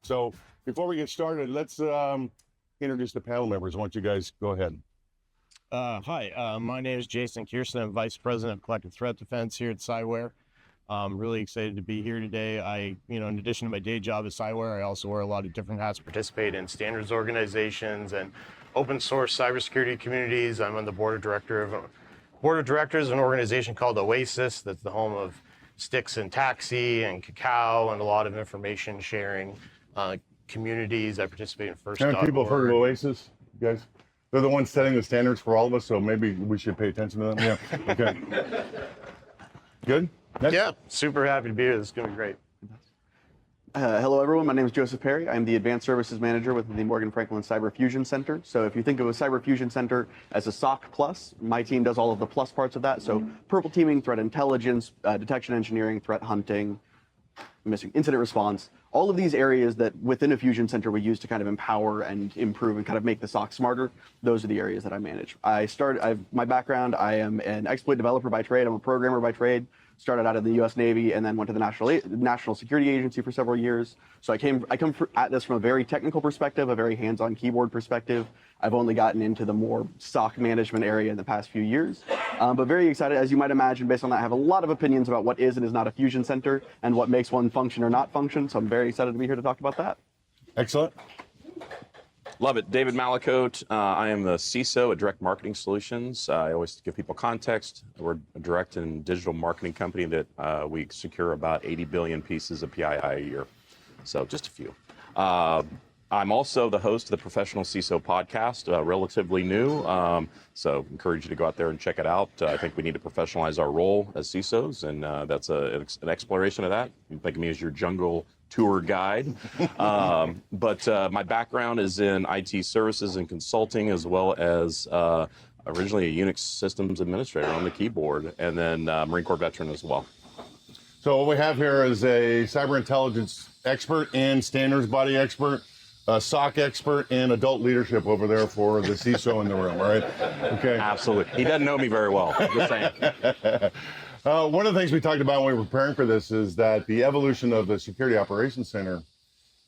So before we get started, let's introduce the panel members. Why don't you guys go ahead? Hi, my name is Jason Kirsten. I'm Vice President of Collective Threat Defense here at Cyware. I'm really excited to be here today. In addition to my day job at Cyware, I also wear a lot of different hats, participate in standards organizations and open source cybersecurity communities. I'm on the board of directors of an organization called Oasis, that's the home of Styx and Taxi and Cacao and a lot of information sharing communities. I participate in First. How many people have heard of Oasis, you guys? They're the ones setting the standards for all of us, so maybe we should pay attention to them. Yeah. Okay. Good? Next. Yeah, super happy to be here. This is going to be great. Hello, everyone. My name is Joseph Perry. I'm the Advanced Services Manager with the Morgan Franklin Cyber Fusion Center. So if you think of a Cyber Fusion Center as a SOC plus, my team does all of the plus parts of that. So purple teaming, threat intelligence, detection engineering, threat hunting, incident response, all of these areas that within a Fusion Center we use to kind of empower and improve and kind of make the SOC smarter, those are the areas that I manage. My background, I am an exploit developer by trade. I'm a programmer by trade. Started out in the U.S. Navy and then went to the National Security Agency for several years. So I come at this from a very technical perspective, a very hands-on keyboard perspective. I've only gotten into the more SOC management area in the past few years, but very excited. As you might imagine, based on that, I have a lot of opinions about what is and is not a Fusion Center and what makes one function or not function. So I'm very excited to be here to talk about that. Excellent. Love it. David Malakote. I am the CISO at Direct Marketing Solutions. I always give people context. We're a direct and digital marketing company that we secure about 80 billion pieces of PII a year. So just a few. I'm also the host of the Professional CISO podcast, relatively new. So encourage you to go out there and check it out. I think we need to professionalize our role as CISOs, and that's an exploration of that. You can think of me as your jungle tour guide. But my background is in IT services and consulting, as well as originally a Unix systems administrator on the keyboard, and then Marine Corps veteran as well. So what we have here is a cyber intelligence expert and standards body expert, a SOC expert, and adult leadership over there for the CISO in the room, all right? Okay. Absolutely. He doesn't know me very well, just saying. One of the things we talked about when we were preparing for this is that the evolution of the Security Operations Center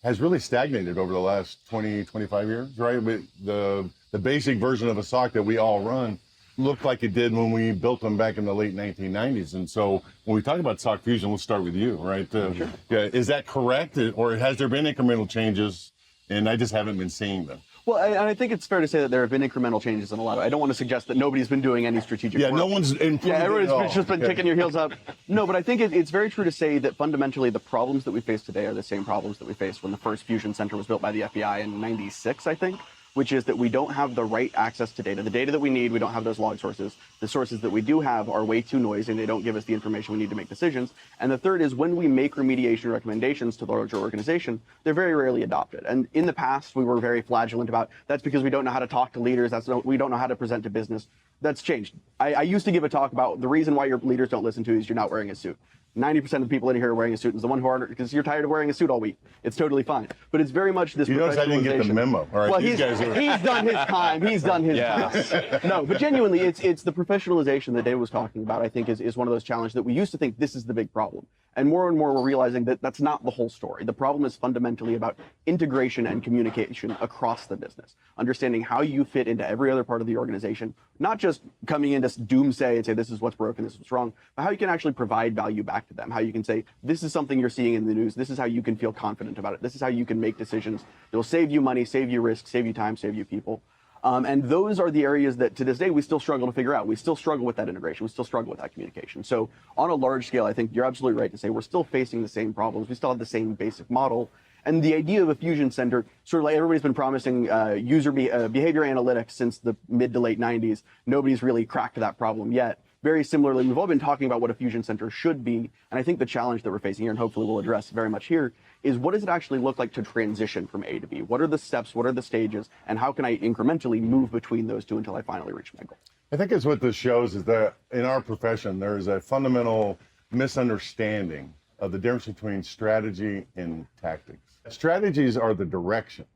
has really stagnated over the last 20, 25 years, right? The basic version of a SOC that we all run looked like it did when we built them back in the late 1990s. And so when we talk about SOC Fusion, let's start with you, right? Sure. Yeah, is that correct? Or has there been incremental changes and I just haven't been seeing them? Well, I think it's fair to say that there have been incremental changes in a lot of. I don't want to suggest that nobody's been doing any strategic work. No one's improved. Yeah, everybody's just been kicking your heels up. No, but I think it's very true to say that fundamentally the problems that we face today are the same problems that we faced when the first Fusion Center was built by the FBI in '96, I think, which is that we don't have the right access to data. The data that we need, we don't have those log sources. The sources that we do have are way too noisy and they don't give us the information we need to make decisions. And the third is when we make remediation recommendations to the larger organization, they're very rarely adopted. And in the past, we were very flagellant about that's because we don't know how to talk to leaders. We don't know how to present to business. That's changed. I used to give a talk about the reason why your leaders don't listen to you is you're not wearing a suit. 90% of the people in here are wearing a suit, and the one who aren't, because you're tired of wearing a suit all week. It's totally fine. But it's very much this. You notice I didn't get the memo. All right, well, he's done his time. He's done his time. No, but genuinely, it's the professionalization that Dave was talking about, I think, is one of those challenges that we used to think this is the big problem. And more we're realizing that that's not the whole story. The problem is fundamentally about integration and communication across the business. Understanding how you fit into every other part of the organization, not just coming in to doomsay and say, this is what's broken, this is what's wrong, but how you can actually provide value back to them. How you can say, this is something you're seeing in the news. This is how you can feel confident about it. This is how you can make decisions that will save you money, save you risk, save you time, save you people. And those are the areas that to this day we still struggle to figure out. We still struggle with that integration. We still struggle with that communication. So on a large scale, I think you're absolutely right to say we're still facing the same problems. We still have the same basic model. And the idea of a Fusion Center, sort of like everybody's been promising behavior analytics since the mid to late 90s. Nobody's really cracked that problem yet. Very similarly, we've all been talking about what a Fusion Center should be, and I think the challenge that we're facing here, and hopefully we'll address very much here, is what does it actually look like to transition from A to B? What are the steps, what are the stages, and how can I incrementally move between those two until I finally reach my goal? I think it's what this shows is that in our profession, there is a fundamental misunderstanding of the difference between strategy and tactics. Strategies are the direction.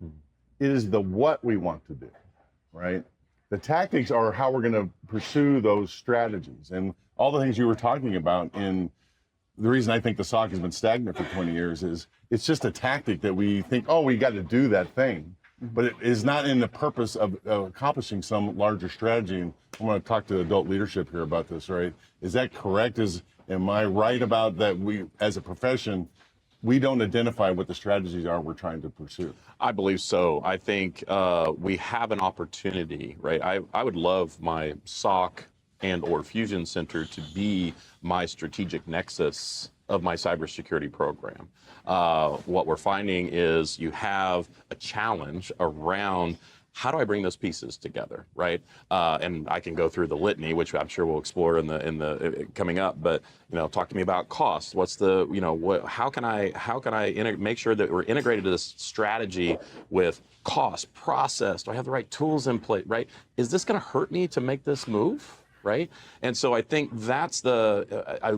It is the what we want to do, right? The tactics are how we're going to pursue those strategies and all the things you were talking about. And the reason I think the SOC has been stagnant for 20 years is it's just a tactic that we think, oh, we got to do that thing, but it is not in the purpose of accomplishing some larger strategy. And I'm going to talk to adult leadership here about this, right? Is that correct? Am I right about that? We, as a profession, we don't identify what the strategies are we're trying to pursue. I believe so. I think we have an opportunity, right? I would love my SOC and or Fusion Center to be my strategic nexus of my cybersecurity program. What we're finding is you have a challenge around how do I bring those pieces together, right? And I can go through the litany, which I'm sure we'll explore in the coming up. But talk to me about cost. What's the how can I make sure that we're integrated to this strategy with cost, process? Do I have the right tools in place, right? Is this going to hurt me to make this move? Right, and so I think that's I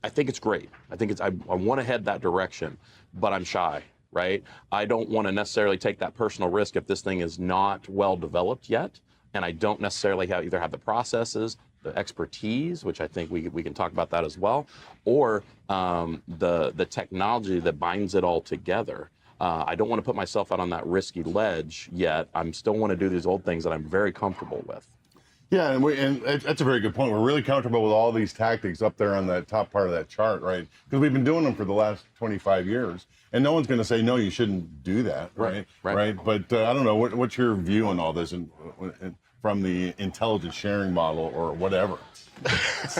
think it's great. I want to head that direction, but I'm shy. Right, I don't want to necessarily take that personal risk if this thing is not well developed yet, and I don't necessarily either have the processes, the expertise, which I think we can talk about that as well, or the technology that binds it all together. I don't want to put myself out on that risky ledge yet. I still want to do these old things that I'm very comfortable with. Yeah, and that's a very good point. We're really comfortable with all these tactics up there on that top part of that chart, right? Because we've been doing them for the last 25 years, and no one's going to say, no, you shouldn't do that, right? But I don't know, what's your view on all this and from the intelligence sharing model or whatever?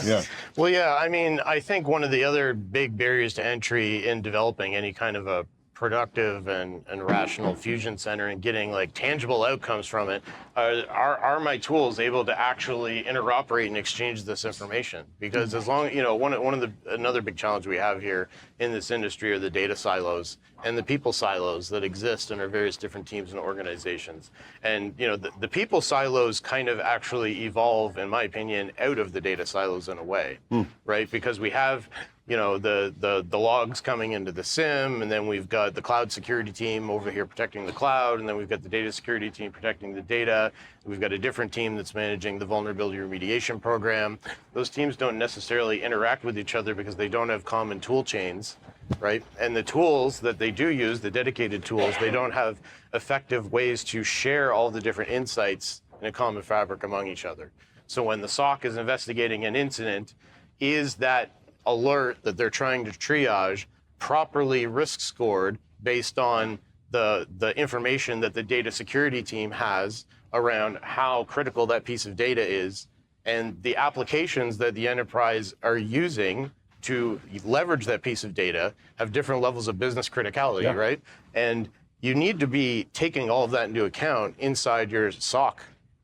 Yeah. Well, yeah, I mean, I think one of the other big barriers to entry in developing any kind of a productive and rational fusion center and getting like tangible outcomes from it are my tools able to actually interoperate and exchange this information? Because as long, another big challenge we have here in this industry are the data silos and the people silos that exist in our various different teams and organizations. And the people silos kind of actually evolve, in my opinion, out of the data silos in a way, right? Because we have the logs coming into the SIM, and then we've got the cloud security team over here protecting the cloud, and then we've got the data security team protecting the data. We've got a different team that's managing the vulnerability remediation program. Those teams don't necessarily interact with each other because they don't have common tool chains, right? And the tools that they do use, the dedicated tools, they don't have effective ways to share all the different insights in a common fabric among each other. So when the SOC is investigating an incident, is that alert that they're trying to triage properly risk scored based on the information that the data security team has around how critical that piece of data is, and the applications that the enterprise are using to leverage that piece of data have different levels of business criticality, right? And you need to be taking all of that into account inside your SOC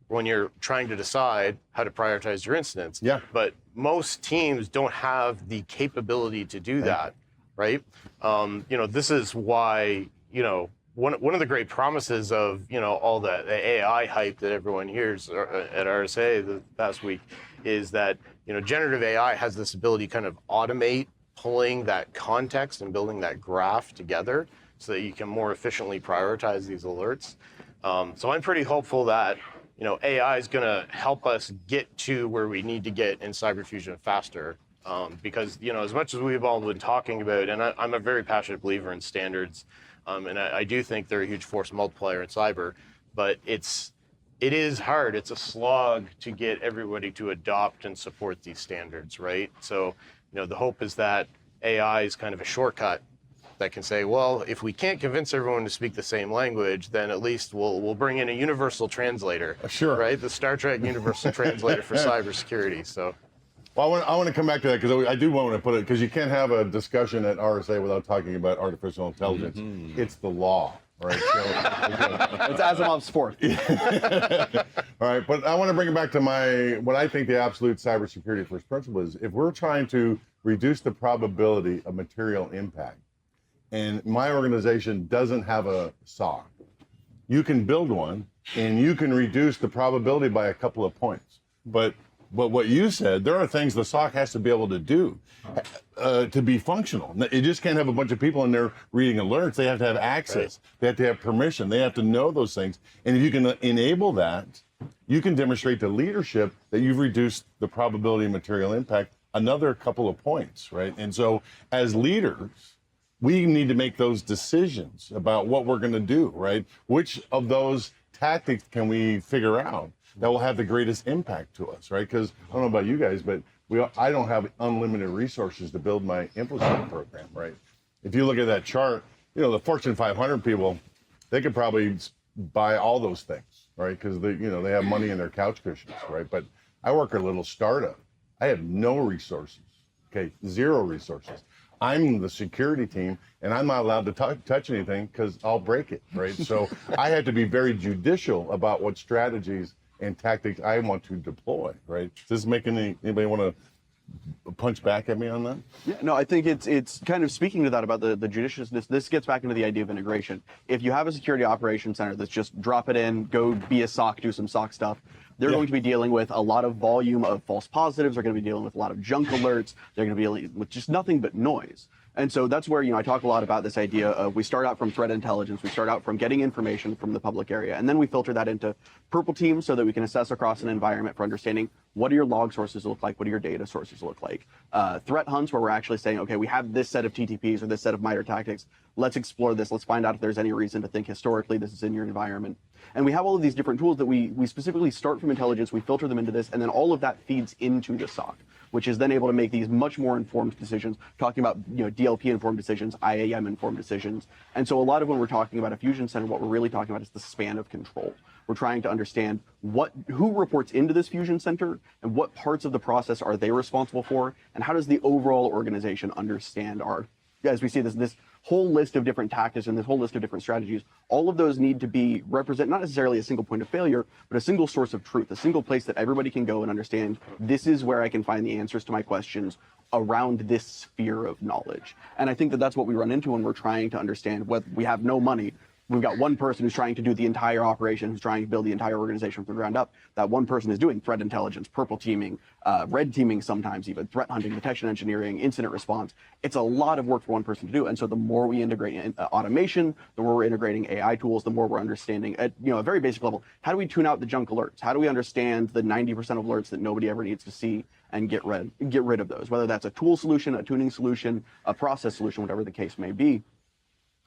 when you're trying to decide how to prioritize your incidents. Yeah. But most teams don't have the capability to do that, right? This is why, one of the great promises of, all the AI hype that everyone hears at RSA the past week is that, generative AI has this ability to kind of automate pulling that context and building that graph together so that you can more efficiently prioritize these alerts. So I'm pretty hopeful that AI is going to help us get to where we need to get in cyberfusion faster, because as much as we've all been talking about, and I'm a very passionate believer in standards, and I do think they're a huge force multiplier in cyber, but it is hard. It's a slog to get everybody to adopt and support these standards, right? So the hope is that AI is kind of a shortcut that can say, well, if we can't convince everyone to speak the same language, then at least we'll bring in a universal translator. Sure. Right? The Star Trek universal translator for cybersecurity. So, well, I want to come back to that because I do want to put it, because you can't have a discussion at RSA without talking about artificial intelligence. It's the law. All right, so, it's Asimov's fourth. All right, but I want to bring it back to what I think the absolute cybersecurity first principle is. If we're trying to reduce the probability of material impact, and my organization doesn't have a SOC, you can build one and you can reduce the probability by a couple of points. But what you said, there are things the SOC has to be able to do to be functional. You just can't have a bunch of people in there reading alerts. They have to have access. Right. They have to have permission. They have to know those things. And if you can enable that, you can demonstrate to leadership that you've reduced the probability of material impact another couple of points, right? And so as leaders, we need to make those decisions about what we're going to do, right? Which of those tactics can we figure out that will have the greatest impact to us, right? Because I don't know about you guys, but I don't have unlimited resources to build my InfoSec program, right? If you look at that chart, the Fortune 500 people, they could probably buy all those things, right? Because they have money in their couch cushions, right? But I work at a little startup. I have no resources, okay, zero resources. I'm the security team, and I'm not allowed to touch anything because I'll break it, right? So I have to be very judicial about what strategies and tactics I want to deploy, right? Does this make anybody want to punch back at me on that? Yeah, no, I think it's kind of speaking to that about the judiciousness. This gets back into the idea of integration. If you have a security operations center that's just drop it in, go be a SOC, do some SOC stuff, they're going to be dealing with a lot of volume of false positives. They're going to be dealing with a lot of junk alerts. They're going to be dealing with just nothing but noise. And so that's where, I talk a lot about this idea of we start out from threat intelligence. We start out from getting information from the public area. And then we filter that into purple teams so that we can assess across an environment for understanding what do your log sources look like? What do your data sources look like? Threat hunts where we're actually saying, okay, we have this set of TTPs or this set of MITRE tactics. Let's explore this. Let's find out if there's any reason to think historically this is in your environment. And we have all of these different tools that we specifically start from intelligence, we filter them into this, and then all of that feeds into the SOC, which is then able to make these much more informed decisions, talking about DLP-informed decisions, IAM-informed decisions. And so a lot of when we're talking about a fusion center, what we're really talking about is the span of control. We're trying to understand who reports into this fusion center and what parts of the process are they responsible for, and how does the overall organization understand as we see this whole list of different tactics and this whole list of different strategies, all of those need to represent not necessarily a single point of failure, but a single source of truth, a single place that everybody can go and understand, this is where I can find the answers to my questions around this sphere of knowledge. And I think that that's what we run into when we're trying to understand what we have no money. We've got one person who's trying to do the entire operation, who's trying to build the entire organization from the ground up. That one person is doing threat intelligence, purple teaming, red teaming sometimes even, threat hunting, detection engineering, incident response. It's a lot of work for one person to do. And so the more we integrate automation, the more we're integrating AI tools, the more we're understanding at a very basic level, how do we tune out the junk alerts? How do we understand the 90% of alerts that nobody ever needs to see and get rid of those, whether that's a tool solution, a tuning solution, a process solution, whatever the case may be.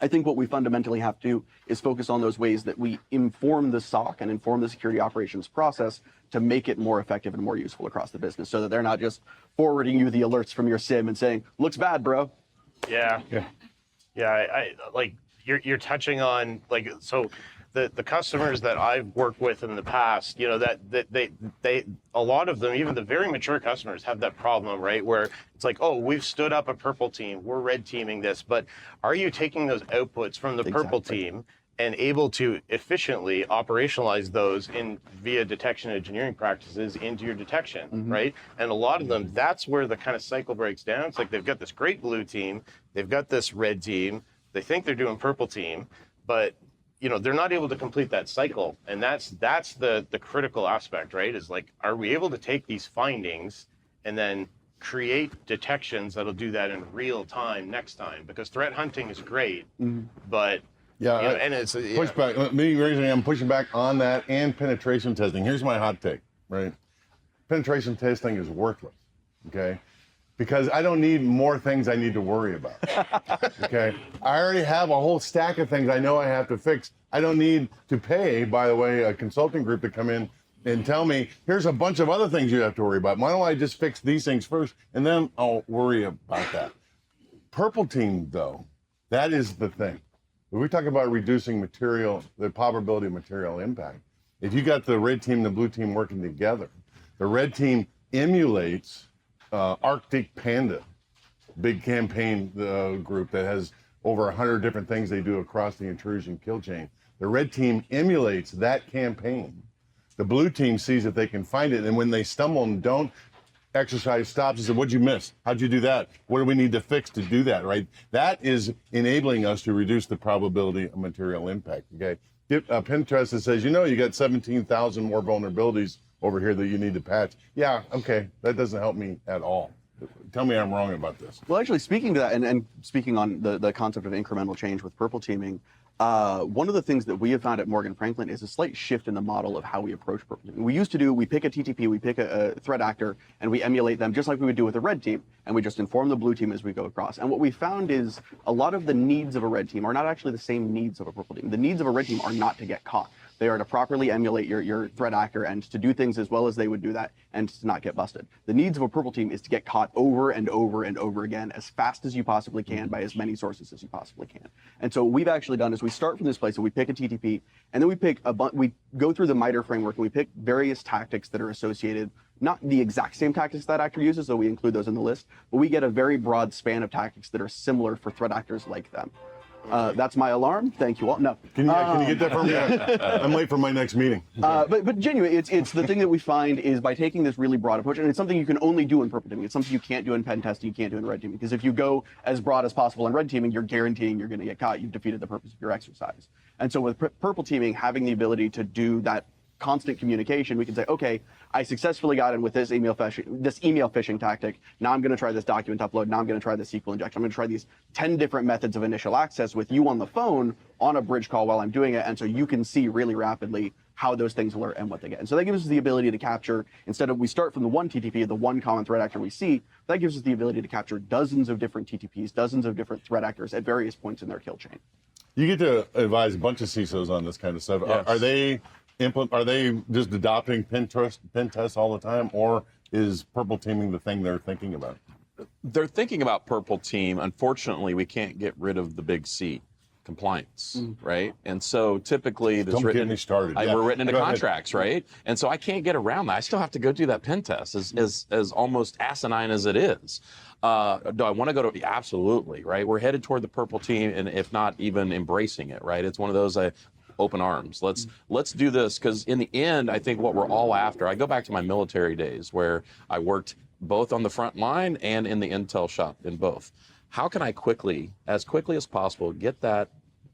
I think what we fundamentally have to do is focus on those ways that we inform the SOC and inform the security operations process to make it more effective and more useful across the business so that they're not just forwarding you the alerts from your SIM and saying, looks bad, bro. Yeah. I like you're touching on so the customers that I've worked with in the past, that they a lot of them, even the very mature customers, have that problem, right? Where it's like, oh, we've stood up a purple team, we're red teaming this, but are you taking those outputs from the purple team and able to efficiently operationalize those via detection engineering practices into your detection, right? And a lot of them, that's where the kind of cycle breaks down. It's like they've got this great blue team, they've got this red team, they think they're doing purple team, but they're not able to complete that cycle. And that's the critical aspect, right? Is like, are we able to take these findings and then create detections that'll do that in real time next time? Because threat hunting is great, but and it's push back. Me raising, I'm pushing back on that and penetration testing. Here's my hot take, right? Penetration testing is worthless, okay? Because I don't need more things I need to worry about, okay? I already have a whole stack of things I know I have to fix. I don't need to pay, by the way, a consulting group to come in and tell me, here's a bunch of other things you have to worry about. Why don't I just fix these things first, and then I'll worry about that. Purple team, though, that is the thing. When we talk about reducing the probability of material impact, if you got the red team and the blue team working together, the red team emulates Arctic Panda, big campaign group that has over 100 different things they do across the intrusion kill chain. The red team emulates that campaign. The blue team sees that they can find it, and when they stumble and don't, exercise stops and says, what'd you miss? How'd you do that? What do we need to fix to do that, right? That is enabling us to reduce the probability of material impact, okay? Pinterest that says, you got 17,000 more vulnerabilities over here that you need to patch. Yeah, okay, that doesn't help me at all. Tell me I'm wrong about this. Well, actually, speaking to that and speaking on the concept of incremental change with purple teaming, One of the things that we have found at Morgan Franklin is a slight shift in the model of how we approach purple teaming. We used to do, we pick a TTP, we pick a threat actor, and we emulate them just like we would do with a red team, and we just inform the blue team as we go across. And what we found is a lot of the needs of a red team are not actually the same needs of a purple team. The needs of a red team are not to get caught. They are to properly emulate your threat actor and to do things as well as they would do that and to not get busted. The needs of a purple team is to get caught over and over and over again as fast as you possibly can by as many sources as you possibly can. And so what we've actually done is we start from this place and we pick a TTP, and then we go through the MITRE framework and we pick various tactics that are associated, not the exact same tactics that actor uses, so we include those in the list, but we get a very broad span of tactics that are similar for threat actors like them. That's my alarm. Thank you all. No. Can you get that from me? I'm late for my next meeting. But genuinely, it's the thing that we find is by taking this really broad approach, and it's something you can only do in purple teaming. It's something you can't do in pen testing, you can't do in red teaming. Because if you go as broad as possible in red teaming, you're guaranteeing you're going to get caught. You've defeated the purpose of your exercise. And so with purple teaming, having the ability to do that constant communication, we can say, okay, I successfully got in with this email phishing tactic. Now I'm going to try this document upload. Now I'm going to try this SQL injection. I'm going to try these 10 different methods of initial access with you on the phone on a bridge call while I'm doing it. And so you can see really rapidly how those things alert and what they get. And so that gives us the ability to capture, instead of we start from the one TTP, the one common threat actor we see, that gives us the ability to capture dozens of different TTPs, dozens of different threat actors at various points in their kill chain. You get to advise a bunch of CISOs on this kind of stuff. Yes. Are they just adopting pen tests all the time, or is purple teaming the thing they're thinking about? They're thinking about purple team. Unfortunately, we can't get rid of the big C, compliance, right? And so typically Don't get me started. we're written into Go ahead. contracts, right? And so I can't get around that. I still have to go do that pen test, as almost asinine as it is. Do I want to go to? Absolutely, right? We're headed toward the purple team, and if not even embracing it, right? It's one of those open arms. Let's do this, because in the end, I think what we're all after. I go back to my military days where I worked both on the front line and in the intel shop in both. How can I as quickly as possible, get that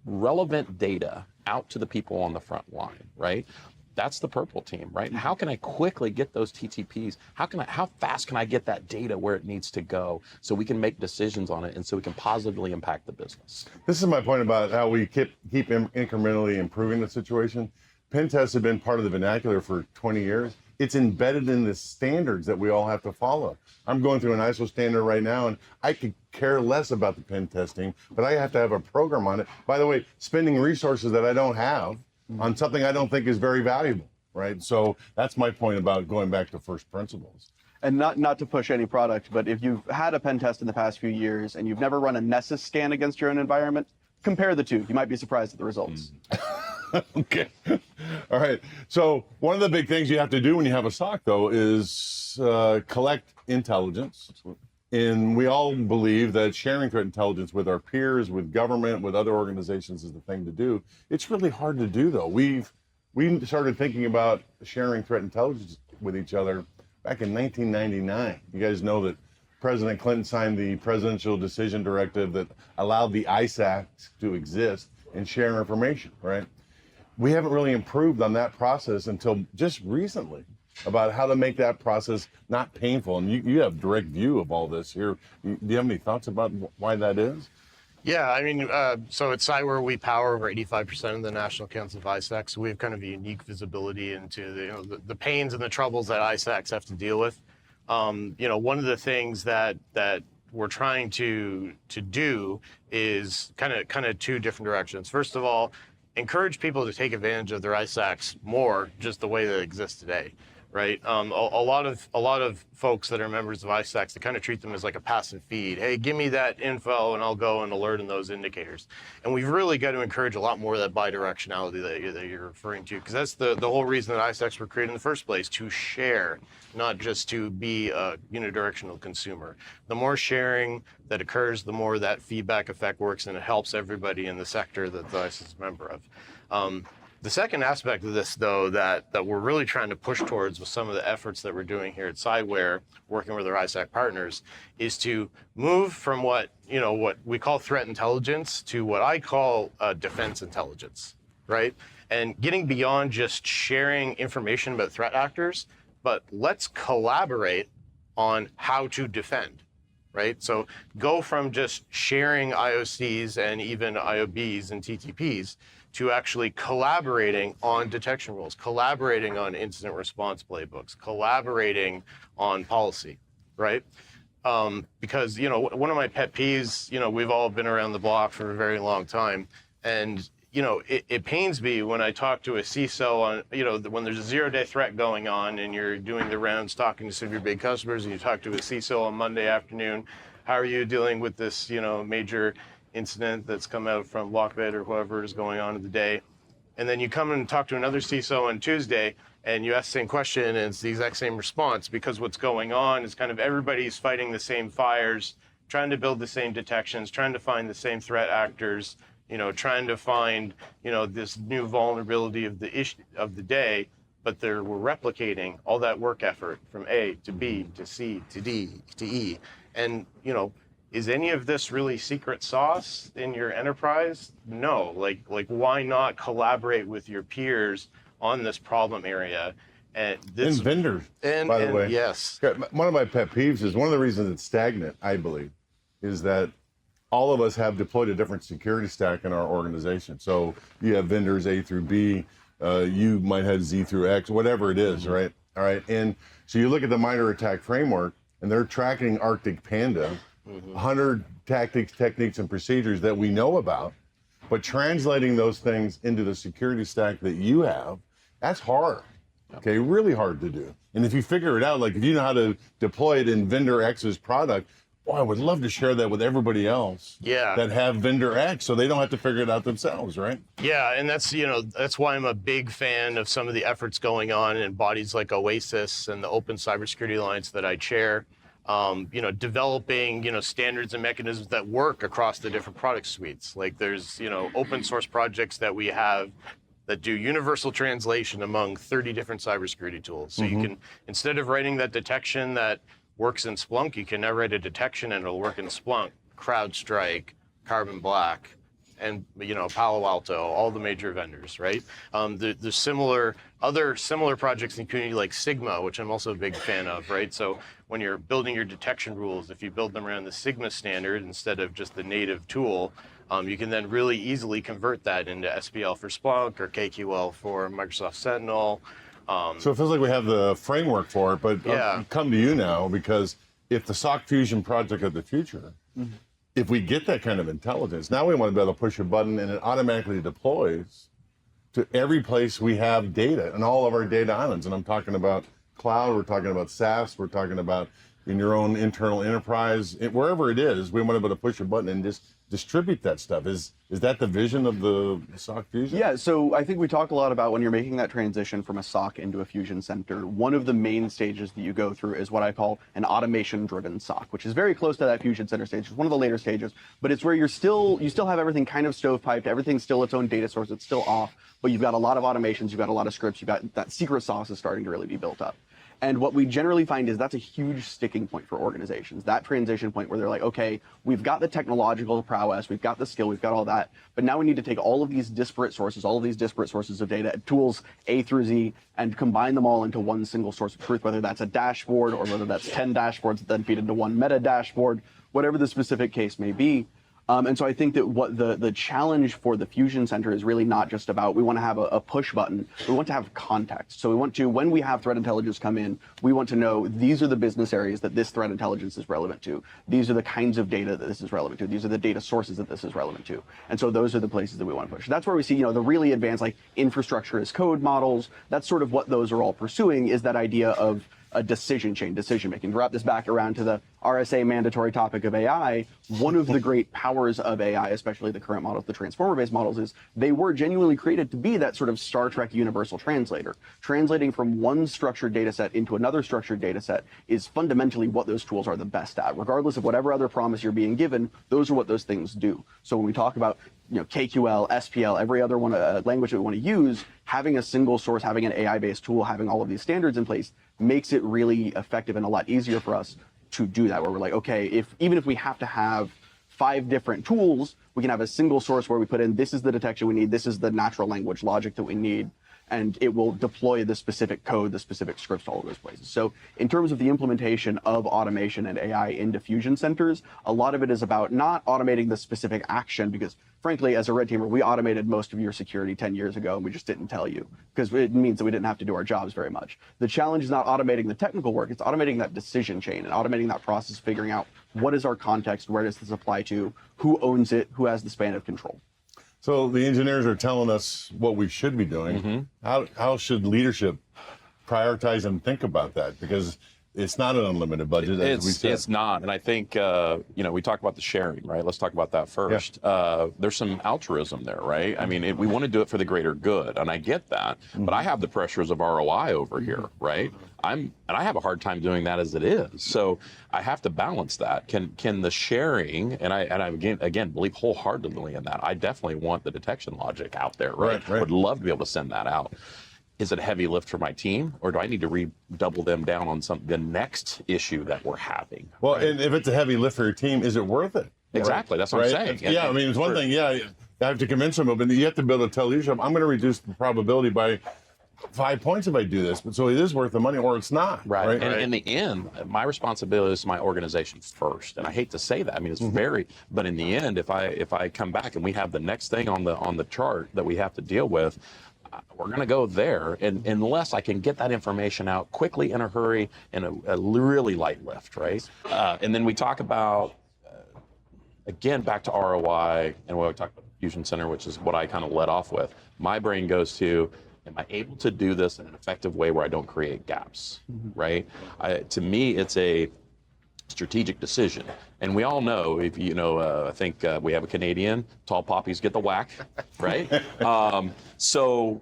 relevant data out to the people on the front line, right? That's the purple team, right? How can I quickly get those TTPs? How fast can I get that data where it needs to go so we can make decisions on it and so we can positively impact the business? This is my point about how we keep incrementally improving the situation. Pen tests have been part of the vernacular for 20 years. It's embedded in the standards that we all have to follow. I'm going through an ISO standard right now, and I could care less about the pen testing, but I have to have a program on it. By the way, spending resources that I don't have on something I don't think is very valuable, right? So that's my point about going back to first principles. And not to push any product, but if you've had a pen test in the past few years and you've never run a Nessus scan against your own environment, compare the two. You might be surprised at the results. Okay. All right. So one of the big things you have to do when you have a SOC, though, is collect intelligence. And we all believe that sharing threat intelligence with our peers, with government, with other organizations is the thing to do. It's really hard to do, though. We started thinking about sharing threat intelligence with each other back in 1999. You guys know that President Clinton signed the presidential decision directive that allowed the ISAC to exist and share information, right? We haven't really improved on that process until just recently about how to make that process not painful. And you have direct view of all this here. Do you have any thoughts about why that is? Yeah, I mean, so at Cyware, we power over 85% of the National Accounts of ISACs. So we have kind of a unique visibility into the pains and the troubles that ISACs have to deal with. One of the things that we're trying to do is kind of two different directions. First of all, encourage people to take advantage of their ISACs more, just the way they exist today, right? A lot of folks that are members of ISACs, they kind of treat them as like a passive feed. Hey, give me that info and I'll go and alert in those indicators. And we've really got to encourage a lot more of that bidirectionality that you're referring to, because that's the whole reason that ISACs were created in the first place, to share, not just to be a unidirectional consumer. The more sharing that occurs, the more that feedback effect works, and it helps everybody in the sector that the ISAC is a member of. The second aspect of this, though, that we're really trying to push towards with some of the efforts that we're doing here at Cyware, working with our ISAC partners, is to move from what we call threat intelligence to what I call defense intelligence, right? And getting beyond just sharing information about threat actors, but let's collaborate on how to defend, right? So go from just sharing IOCs and even IOBs and TTPs to actually collaborating on detection rules, collaborating on incident response playbooks, collaborating on policy, right? Because, you know, one of my pet peeves, you know, we've all been around the block for a very long time. And, you know, it pains me when I talk to a CISO on, you know, when there's a 0-day threat going on and you're doing the rounds talking to some of your big customers and you talk to a CISO on Monday afternoon, how are you dealing with this, you know, major incident that's come out from Lockbit or whoever is going on in the day? And then you come and talk to another CISO on Tuesday and you ask the same question and it's the exact same response, because what's going on is kind of everybody's fighting the same fires, trying to build the same detections, trying to find the same threat actors, you know, trying to find, you know, this new vulnerability of the day, but we're replicating all that work effort from A to B to C to D to E. And, you know, is any of this really secret sauce in your enterprise? No. Like why not collaborate with your peers on this problem area? And vendors, by the way. Yes. One of my pet peeves is one of the reasons it's stagnant, I believe, is that all of us have deployed a different security stack in our organization. So you have vendors A through B, you might have Z through X, whatever it is, right? All right. And so you look at the minor attack framework and they're tracking Arctic Panda, 100 tactics, techniques, and procedures that we know about, but translating those things into the security stack that you have, that's hard. Okay, really hard to do. And if you figure it out, like if you know how to deploy it in vendor X's product, I would love to share that with everybody else that have vendor X so they don't have to figure it out themselves, right? Yeah, and that's, you know, that's why I'm a big fan of some of the efforts going on in bodies like Oasis and the Open Cybersecurity Alliance that I chair. You know, developing, you know, standards and mechanisms that work across the different product suites. Like there's, you know, open source projects that we have that do universal translation among 30 different cybersecurity tools. So you can, instead of writing that detection that works in Splunk, you can now write a detection and it'll work in Splunk, CrowdStrike, Carbon Black, and, you know, Palo Alto, all the major vendors, right? There's other similar projects in the community like Sigma, which I'm also a big fan of, right? So when you're building your detection rules, if you build them around the Sigma standard instead of just the native tool, you can then really easily convert that into SPL for Splunk or KQL for Microsoft Sentinel. So it feels like we have the framework for it, but I'll come to you now, because if the SOC Fusion project of the future, if we get that kind of intelligence, now we want to be able to push a button and it automatically deploys to every place we have data and all of our data islands. And I'm talking about cloud, we're talking about SaaS, we're talking about in your own internal enterprise, wherever it is, we want to be able to push a button and just distribute that stuff. Is that the vision of the SOC Fusion? Yeah, so I think we talk a lot about when you're making that transition from a SOC into a Fusion Center, one of the main stages that you go through is what I call an automation-driven SOC, which is very close to that Fusion Center stage. It's one of the later stages, but it's where you still have everything kind of stovepiped, everything's still its own data source, it's still off, but you've got a lot of automations, you've got a lot of scripts, you've got that secret sauce is starting to really be built up. And what we generally find is that's a huge sticking point for organizations, that transition point where they're like, okay, we've got the technological prowess, we've got the skill, we've got all that, but now we need to take all of these disparate sources, all of these disparate sources of data, tools A through Z, and combine them all into one single source of truth, whether that's a dashboard or whether that's 10 dashboards that then feed into one meta dashboard, whatever the specific case may be. And so I think that what the challenge for the Fusion Center is really not just about, we want to have a push button, we want to have context. So we want to, when we have threat intelligence come in, we want to know these are the business areas that this threat intelligence is relevant to. These are the kinds of data that this is relevant to. These are the data sources that this is relevant to. And so those are the places that we want to push. That's where we see, you know, the really advanced like infrastructure as code models. That's sort of what those are all pursuing, is that idea of a decision chain, decision making. To wrap this back around to the RSA mandatory topic of AI, one of the great powers of AI, especially the current models, the transformer-based models, is they were genuinely created to be that sort of Star Trek universal translator. Translating from one structured data set into another structured data set is fundamentally what those tools are the best at. Regardless of whatever other promise you're being given, those are what those things do. So when we talk about, you know, KQL, SPL, every other one, language that we want to use, having a single source, having an AI-based tool, having all of these standards in place makes it really effective and a lot easier for us to do that, where we're like, okay, even if we have to have 5 different tools, we can have a single source where we put in, this is the detection we need, this is the natural language logic that we need, and it will deploy the specific code, the specific scripts to all of those places. So in terms of the implementation of automation and AI in diffusion centers, a lot of it is about not automating the specific action, because frankly, as a red teamer, we automated most of your security 10 years ago, and we just didn't tell you, because it means that we didn't have to do our jobs very much. The challenge is not automating the technical work, it's automating that decision chain and automating that process, figuring out what is our context, where does this apply to, who owns it, who has the span of control. So the engineers are telling us what we should be doing. How should leadership prioritize and think about that? Because it's not an unlimited budget, as we said. It's not, and I think we talk about the sharing, right? Let's talk about that first. Yeah. There's some altruism there, right? I mean, we want to do it for the greater good, and I get that, but I have the pressures of ROI over here, right? I have a hard time doing that as it is, so I have to balance that. Can the sharing, and I again believe wholeheartedly in that. I definitely want the detection logic out there, right? Would love to be able to send that out. Is it a heavy lift for my team, or do I need to redouble them down on the next issue that we're having? Well, and if it's a heavy lift for your team, is it worth it? Exactly, that's what I'm saying. Yeah, I mean, it's one thing, I have to convince them, but you have to be able to tell leadership, I'm going to reduce the probability by 5 points if I do this, but so it is worth the money, or it's not. Right. And in the end, my responsibility is my organization first. And I hate to say that. I mean, it's but in the end, if I come back and we have the next thing on the chart that we have to deal with, we're going to go there, and unless I can get that information out quickly in a hurry in a really light lift, right? And then we talk about, again, back to ROI, and we talk about Fusion Center, which is what I kind of led off with. My brain goes to, am I able to do this in an effective way where I don't create gaps, right? To me, it's a strategic decision. And we all know, if I think we have a Canadian, tall poppies get the whack, right? So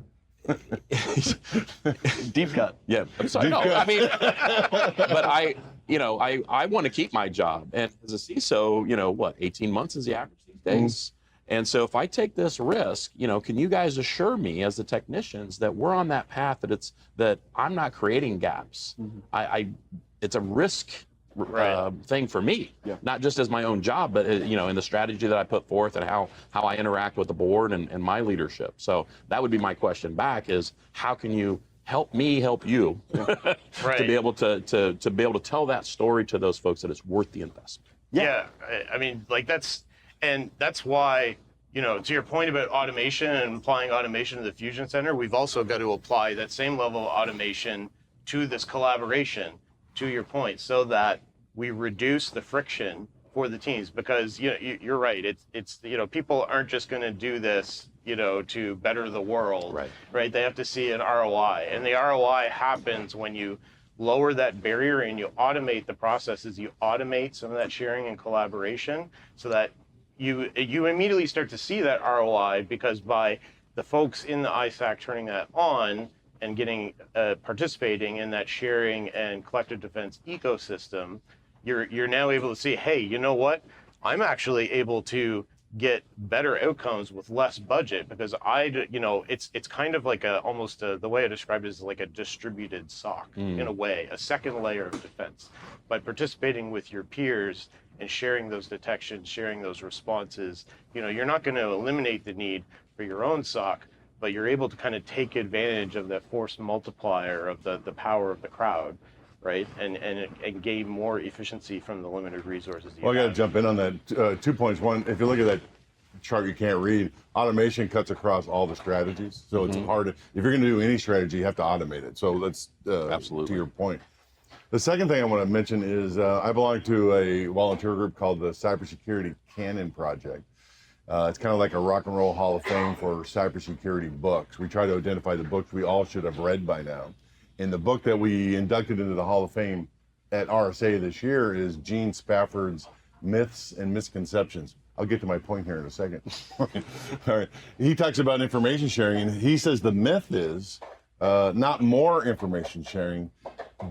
deep cut. Yeah, I'm sorry. No, I mean, but I want to keep my job. And as a CISO, 18 months is the average these days. And so if I take this risk, can you guys assure me as the technicians that we're on that path, that I'm not creating gaps? It's a risk thing for me, not just as my own job, but in the strategy that I put forth and how I interact with the board and my leadership. So that would be my question back: is how can you help me help you to be able to be able to tell that story to those folks that it's worth the investment? Yeah, I mean, that's why, to your point about automation and applying automation to the Fusion Center, we've also got to apply that same level of automation to this collaboration, to your point, so that we reduce the friction for the teams. Because you're right, it's people aren't just going to do this to better the world, right? They have to see an ROI, and the ROI happens when you lower that barrier and you automate the processes, you automate some of that sharing and collaboration, so that you immediately start to see that ROI, because by the folks in the ISAC turning that on and getting participating in that sharing and collective defense ecosystem, you're now able to see, hey, you know what? I'm actually able to get better outcomes with less budget, because it's kind of like the way I described it is like a distributed SOC in a way, a second layer of defense. By participating with your peers and sharing those detections, sharing those responses, you're not going to eliminate the need for your own SOC, but you're able to kind of take advantage of that force multiplier of the power of the crowd, right? And gain more efficiency from the limited resources. Well, I got to jump in on that. 2 points. One, if you look at that chart you can't read, automation cuts across all the strategies. So it's hard if you're going to do any strategy, you have to automate it. So that's absolutely to your point. The second thing I want to mention is I belong to a volunteer group called the Cybersecurity Canon Project. It's kind of like a rock and roll hall of fame for cybersecurity books. We try to identify the books we all should have read by now. And the book that we inducted into the Hall of Fame at RSA this year is Gene Spafford's Myths and Misconceptions. I'll get to my point here in a second. All right. He talks about information sharing, and he says the myth is not more information sharing,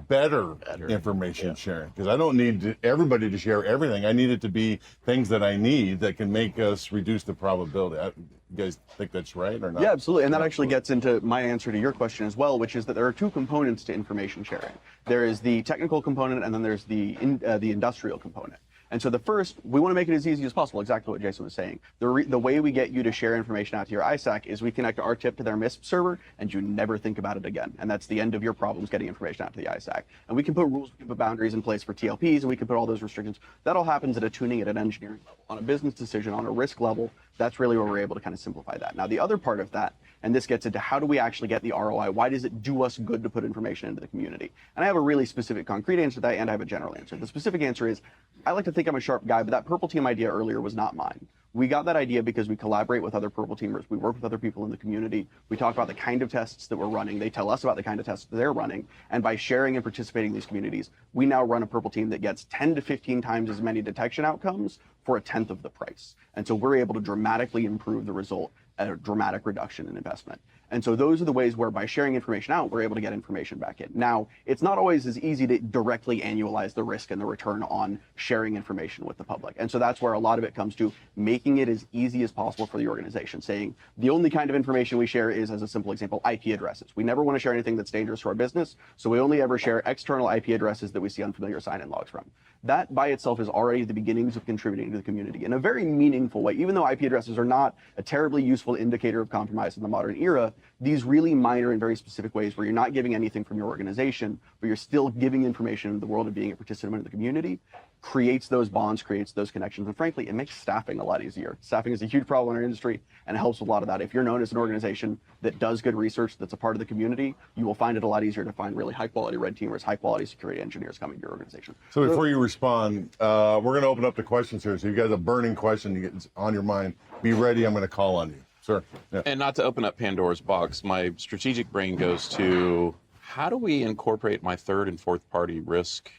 better information sharing. Because I don't need everybody to share everything. I need it to be things that I need that can make us reduce the probability. You guys think that's right or not? Yeah, absolutely. And that actually gets into my answer to your question as well, which is that there are two components to information sharing. There is the technical component, and then there's the industrial component. And so the first, we want to make it as easy as possible, exactly what Jason was saying. The way we get you to share information out to your ISAC is we connect our tip to their MISP server, and you never think about it again. And that's the end of your problems getting information out to the ISAC. And we can put rules, we can put boundaries in place for TLPs, and we can put all those restrictions. That all happens at a tuning at an engineering level. On a business decision, on a risk level, that's really where we're able to kind of simplify that. Now, the other part of that, and this gets into how do we actually get the ROI? Why does it do us good to put information into the community? And I have a really specific, concrete answer to that, and I have a general answer. The specific answer is, I like to think I'm a sharp guy, but that purple team idea earlier was not mine. We got that idea because we collaborate with other purple teamers. We work with other people in the community. We talk about the kind of tests that we're running. They tell us about the kind of tests they're running. And by sharing and participating in these communities, we now run a purple team that gets 10 to 15 times as many detection outcomes for 1/10 of the price. And so we're able to dramatically improve the result at a dramatic reduction in investment. And so those are the ways where by sharing information out, we're able to get information back in. Now, it's not always as easy to directly annualize the risk and the return on sharing information with the public. And so that's where a lot of it comes to making it as easy as possible for the organization, saying the only kind of information we share is, as a simple example, IP addresses. We never want to share anything that's dangerous to our business, so we only ever share external IP addresses that we see unfamiliar sign-in logs from. That by itself is already the beginnings of contributing to the community in a very meaningful way. Even though IP addresses are not a terribly useful indicator of compromise in the modern era, these really minor and very specific ways where you're not giving anything from your organization, but you're still giving information in the world of being a participant in the community, creates those bonds, creates those connections, and frankly, it makes staffing a lot easier. Staffing is a huge problem in our industry, and it helps with a lot of that. If you're known as an organization that does good research, that's a part of the community, you will find it a lot easier to find really high-quality red teamers, high-quality security engineers coming to your organization. So before you respond, we're going to open up the questions here. So you guys have a burning question you get on your mind. Be ready. I'm going to call on you. Sir. Yeah. And not to open up Pandora's box, my strategic brain goes to how do we incorporate my third and fourth party risk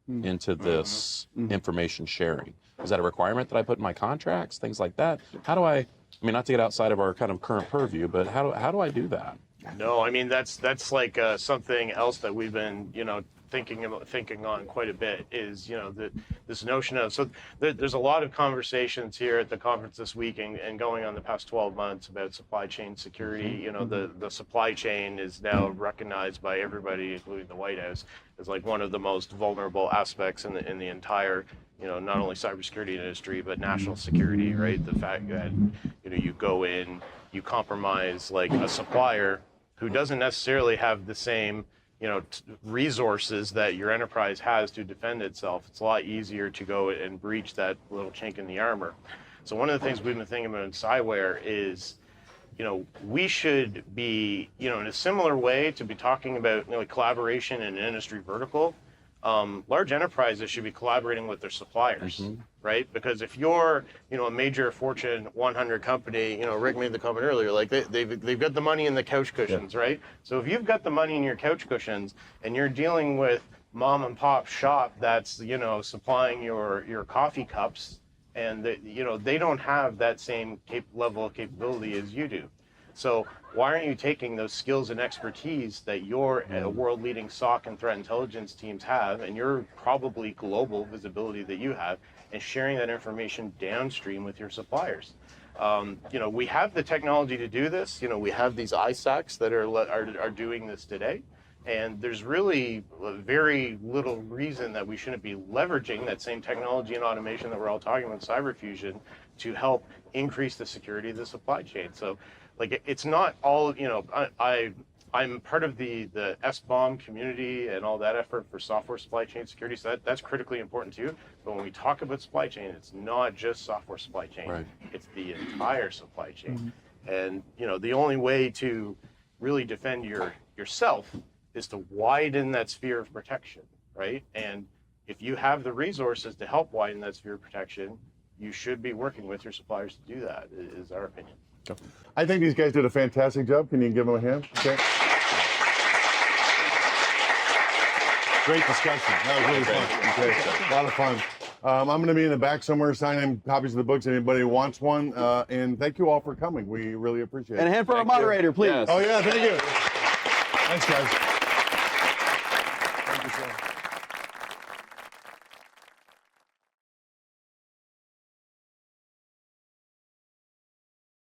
into this information sharing? Is that a requirement that I put in my contracts, things like that? How do I mean, not to get outside of our kind of current purview, but how do I do that? No, I mean that's like something else that we've been thinking on quite a bit is this notion of there's a lot of conversations here at the conference this week and going on the past 12 months about supply chain security. The supply chain is now recognized by everybody, including the White House, as like one of the most vulnerable aspects in the entire not only cybersecurity industry but national security, right? The fact that you go in, you compromise like a supplier who doesn't necessarily have the same resources that your enterprise has to defend itself. It's a lot easier to go and breach that little chink in the armor. So one of the things we've been thinking about in Cyware is, we should be, in a similar way to be talking about collaboration in an industry vertical. Large enterprises should be collaborating with their suppliers, right? Because if you're, a major Fortune 100 company, Rick made the comment earlier, like they've got the money in the couch cushions, right? So if you've got the money in your couch cushions and you're dealing with mom and pop shop that's, supplying your coffee cups, and they don't have that same level of capability as you do. So why aren't you taking those skills and expertise that your world-leading SOC and threat intelligence teams have, and your probably global visibility that you have, and sharing that information downstream with your suppliers? We have the technology to do this. We have these ISACs that are doing this today, and there's really very little reason that we shouldn't be leveraging that same technology and automation that we're all talking about, cyber fusion, to help increase the security of the supply chain. So. It's not all, I'm part of the SBOM community and all that effort for software supply chain security, so that's critically important too. But when we talk about supply chain, it's not just software supply chain, right. It's the entire supply chain. And, the only way to really defend yourself is to widen that sphere of protection, right? And if you have the resources to help widen that sphere of protection, you should be working with your suppliers to do that, is our opinion. I think these guys did a fantastic job. Can you give them a hand? Okay. Great discussion. That was really fun. Okay. A lot of fun. I'm going to be in the back somewhere signing copies of the books. Anybody wants one. And thank you all for coming. We really appreciate it. And a hand for our moderator, please. Yes. Oh, yeah. Thank you. Thanks, guys. Thank you, sir.